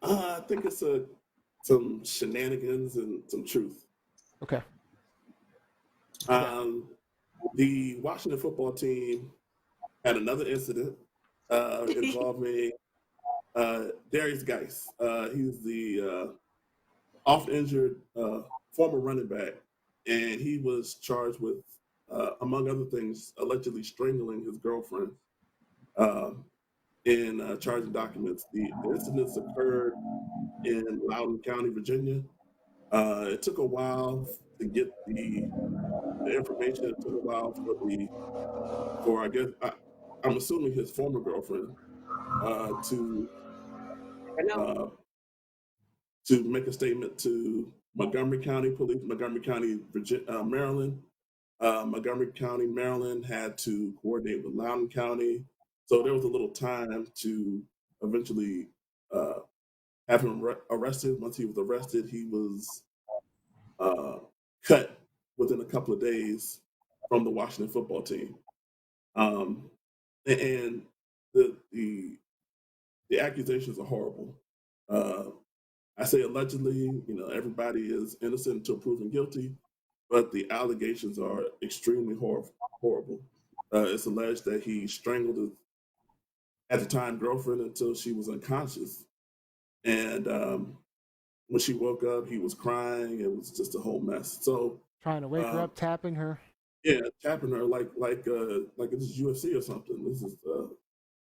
I think it's some shenanigans and some truth. Okay. Um, the Washington football team had another incident involving Darius Geis. He's the oft injured former running back, and he was charged with, among other things, allegedly strangling his girlfriend uh, in charging documents. The incidents occurred in Loudoun County, Virginia. It took a while to get the information. It took a while for I guess I'm assuming his former girlfriend to I know. uh, to make a statement to Montgomery County Police, Montgomery County, Maryland. Montgomery County, Maryland had to coordinate with Loudoun County. So there was a little time to eventually uh, have him arrested. Once he was arrested, he was uh, cut within a couple of days from the Washington football team. Um, and the accusations are horrible. Uh, I say allegedly, everybody is innocent until proven guilty, but the allegations are extremely horrible. It's alleged that he strangled his, at the time, girlfriend until she was unconscious. And when she woke up, he was crying. It was just a whole mess. So, Trying to wake her up, tapping her. yeah, tapping her like it's UFC or something. This is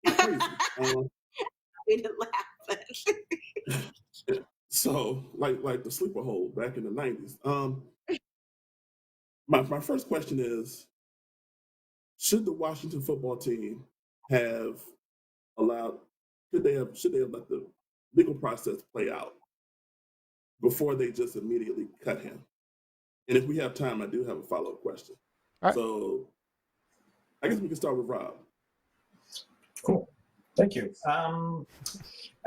crazy. We didn't laugh. So, like the sleeper hold back in the 90s. My first question is: should the Washington football team have allowed? Should they have let the legal process play out before they just immediately cut him? And if we have time, I do have a follow-up question. All right. So, I guess we can start with Rob. Cool. Thank you.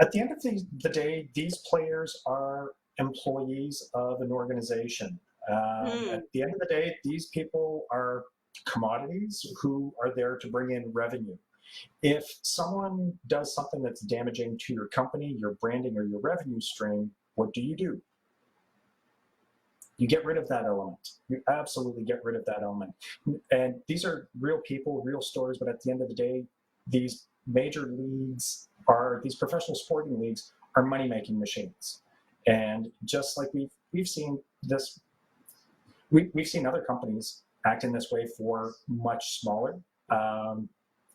At the end of the day, these players are employees of an organization. At the end of the day, these people are commodities who are there to bring in revenue. If someone does something that's damaging to your company, your branding, or your revenue stream, what do? You get rid of that element. You absolutely get rid of that element. And these are real people, real stories, but at the end of the day, these major leagues these professional sporting leagues are money-making machines. And just like we've seen this, we've seen other companies act in this way for much smaller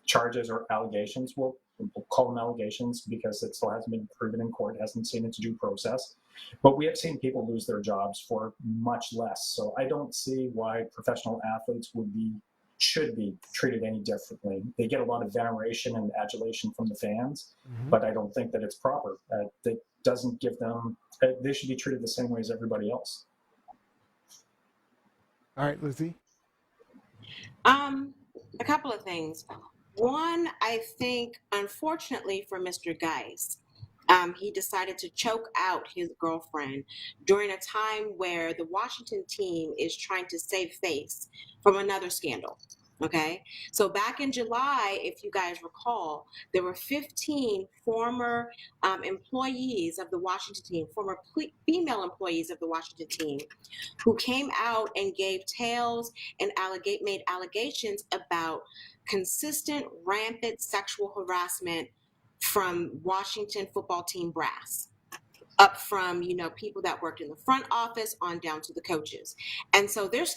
charges or allegations. We'll call them allegations because it still hasn't been proven in court, hasn't seen its due process. But we have seen people lose their jobs for much less. So I don't see why professional athletes should be treated any differently. They get a lot of veneration and adulation from the fans, but I don't think that it's proper. That doesn't give them, they should be treated the same way as everybody else. All right, Lizzie. A couple of things. One, I think, unfortunately for Mr. Geis, he decided to choke out his girlfriend during a time where the Washington team is trying to save face from another scandal. Okay, so back in July, if you guys recall, there were 15 former employees of the Washington team, former female employees of the Washington team, who came out and gave tales and made allegations about consistent, rampant sexual harassment from Washington football team brass, up from people that worked in the front office on down to the coaches. And so there's still